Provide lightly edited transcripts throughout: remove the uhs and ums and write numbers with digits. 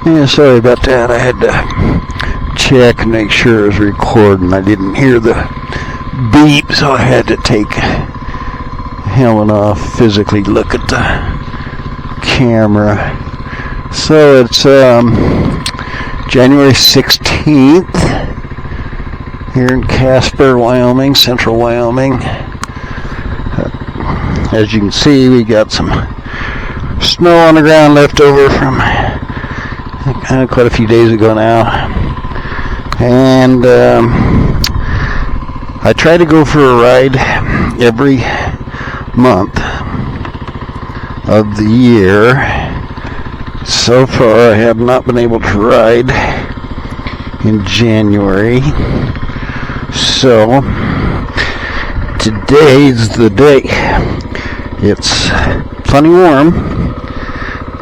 Yeah, sorry about that. I had to check and make sure it was recording. I didn't hear the beep, so I had to take the helmet off, physically look at the camera. So it's January 16th here in Casper, Wyoming, central Wyoming. As you can see, we got some snow on the ground left over from quite a few days ago now. And I try to go for a ride every month of the year. So far, I have not been able to ride in January. So today's the day. It's plenty warm,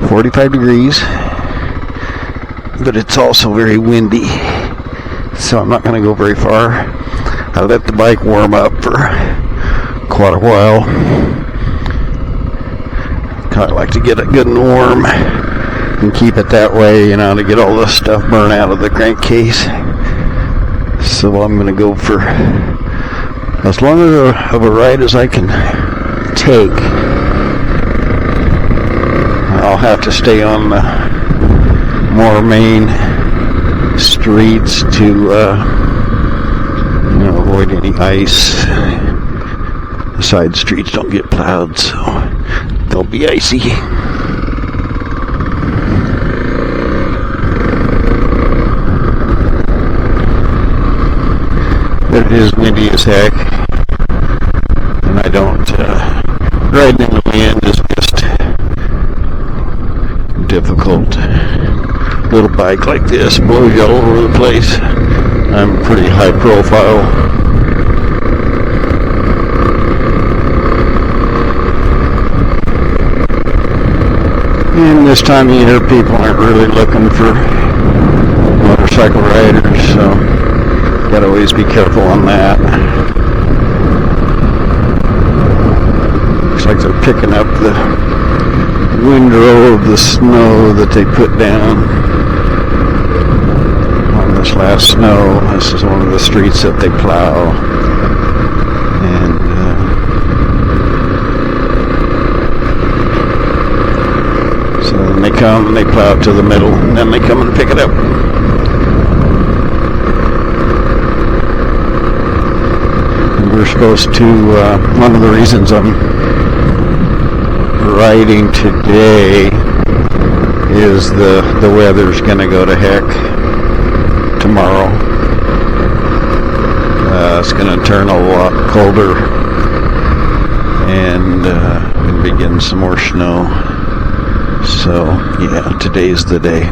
45 degrees, but it's also very windy, so I'm not going to go very far. I let the bike warm up for quite a while. Kind of like to get it good and warm and keep it that way, you know, to get all the stuff burned out of the crankcase. So I'm going to go for as long of a ride as I can take. I'll have to stay on the more main streets to avoid any ice. The side streets don't get plowed, so they'll be icy. But it is windy as heck, and I don't riding in the wind is just difficult. Little bike like this blows you all over the place. I'm pretty high profile. And this time of year, people aren't really looking for motorcycle riders, so gotta always be careful on that. Looks like they're picking up the windrow of the snow that they put down on this last snow. This is one of the streets that they plow. And so then they come and they plow to the middle, and then they come and pick it up. We're supposed to, one of the reasons I'm riding today is the weather's going to go to heck tomorrow. It's going to turn a lot colder and begin some more snow. So, yeah, today's the day.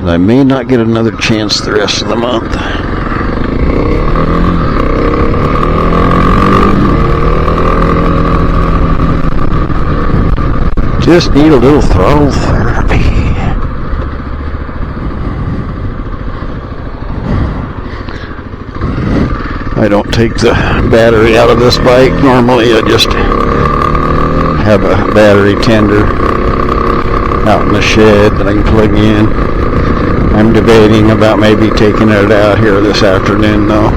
I may not get another chance the rest of the month. Just need a little throttle therapy. I don't take the battery out of this bike. Normally I just have a battery tender out in the shed that I can plug in. I'm debating about maybe taking it out here this afternoon though,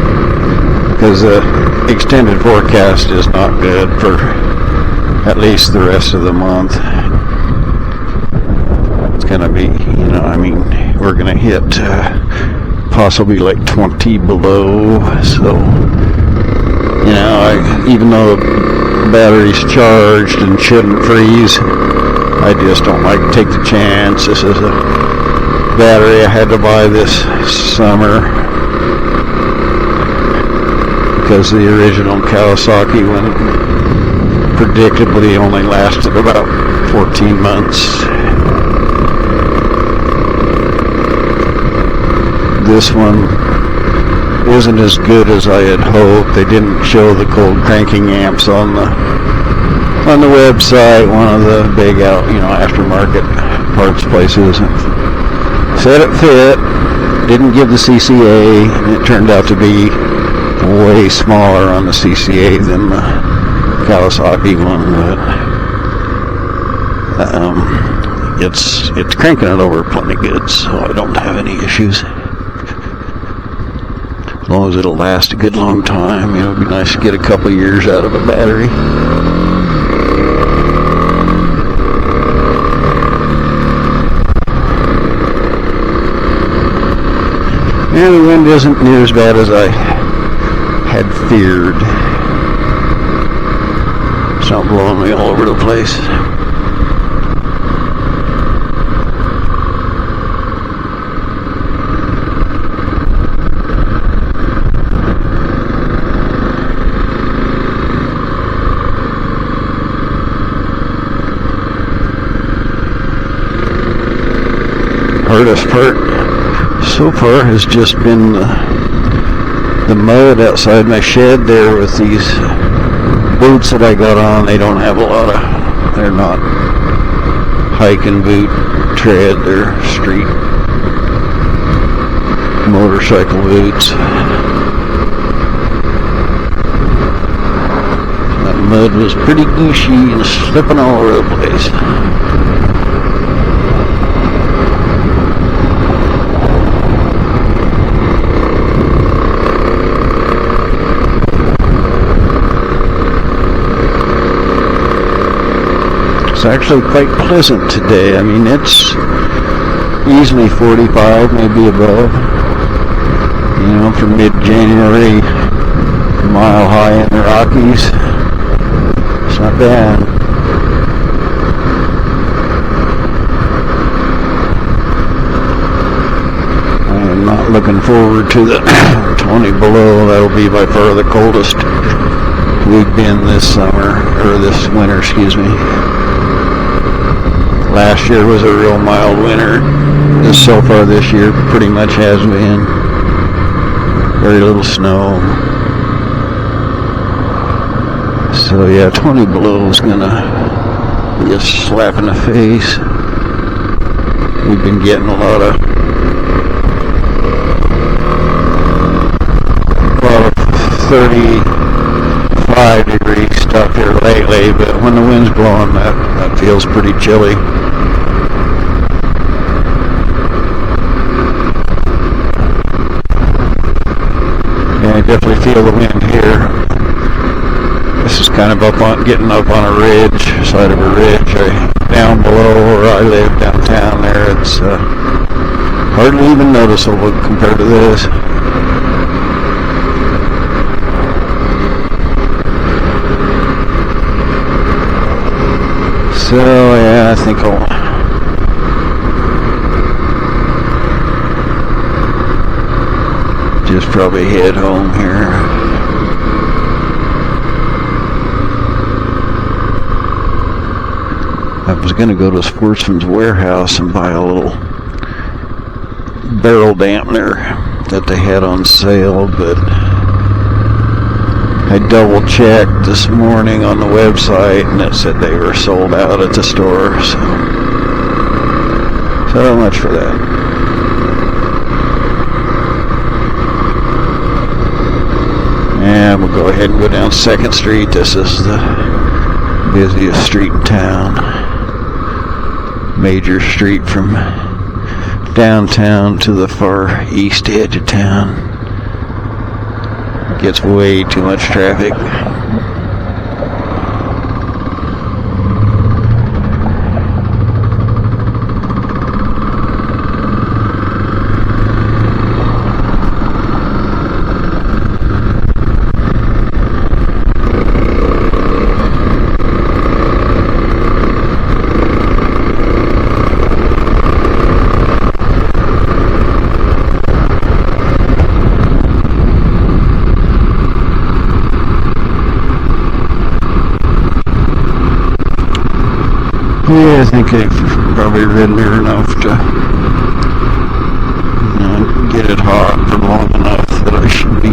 because the extended forecast is not good for at least the rest of the month. It's gonna be, we're gonna hit possibly like 20 below. So, even though the battery's charged and shouldn't freeze, I just don't like to take the chance. This is a battery I had to buy this summer because the original Kawasaki one predictably only lasted about 14 months. This one isn't as good as I had hoped. They didn't show the cold cranking amps on the website. One of the big aftermarket parts places said it fit, didn't give the CCA, and it turned out to be way smaller on the CCA than the Kawasaki one. But it's cranking it over plenty good, so I don't have any issues. As long as it'll last a good long time, it'd be nice to get a couple years out of a battery. And the wind isn't near as bad as I had feared. It's not blowing me all over the place. Hardest part so far has just been the mud outside my shed there with these boots that I got on. They don't have a lot of, they're not hiking boot tread, they're street motorcycle boots. That mud was pretty gooshy and slipping all over the place. It's actually quite pleasant today. I mean, it's easily 45, maybe above. For mid-January, a mile high in the Rockies. It's not bad. I am not looking forward to the 20 below. That'll be by far the coldest we've been this summer, or this winter, excuse me. Last year was a real mild winter. So far this year pretty much has been. Very little snow. So yeah, 20 below is gonna be a slap in the face. We've been getting a lot of 35-degree stuff here lately, but when the wind's blowing, that feels pretty chilly. Yeah, I definitely feel the wind here. This is kind of getting up on a ridge, side of a ridge. Down below where I live, downtown there, it's hardly even noticeable compared to this. So yeah, I think I'll just probably head home here. I was going to go to Sportsman's Warehouse and buy a little barrel dampener that they had on sale, but I double checked this morning on the website and it said they were sold out at the store, so much for that. And we'll go ahead and go down 2nd Street. This is the busiest street in town. Major street from downtown to the far east edge of town. Gets way too much traffic. Yeah, I think I've probably ridden here enough to get it hot for long enough that I should be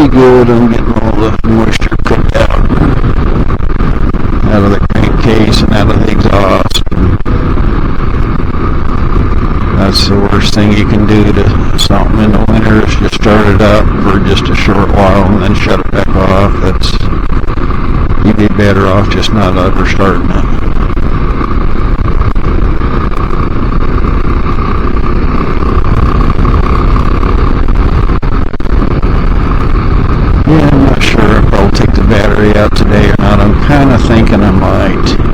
good. I'm getting all the moisture cooked out of the crankcase and out of the exhaust. That's the worst thing you can do to something in the winter is just start it up for just a short while and then shut it back off. You'd be better off just not ever starting it. kind of thinking I might.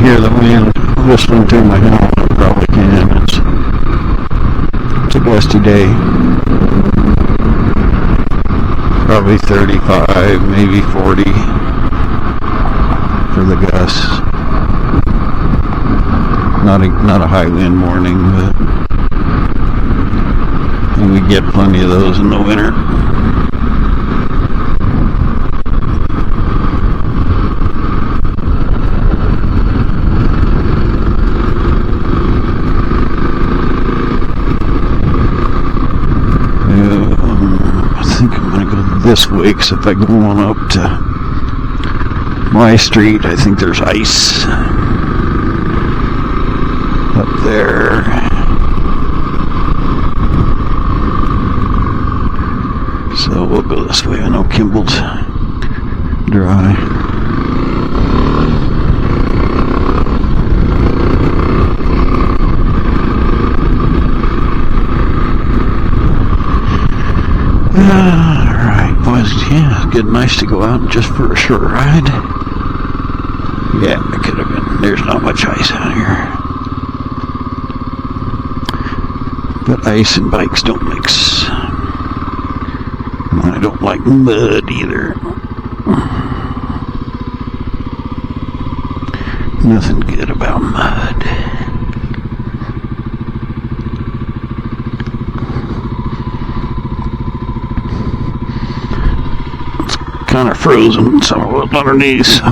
Hear the wind whistling through my helmet. I probably can. It's a gusty day. Probably 35, maybe 40 for the gusts. Not a high wind morning, but we get plenty of those in the winter. I think I'm going to go this way, because if I go on up to my street, I think there's ice up there. So we'll go this way. I know Kimball's dry. Alright, boys, yeah, good, nice to go out just for a short ride. Yeah, it could have been. There's not much ice out here. But ice and bikes don't mix. I don't like mud either. Nothing good about mud. Kind of frozen, some of it underneath, so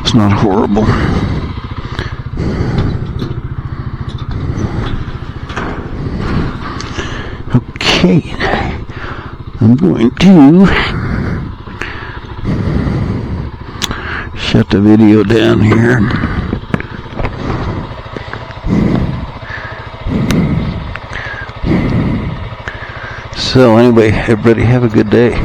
it's not horrible. Okay, I'm going to shut the video down here. So anyway, everybody have a good day.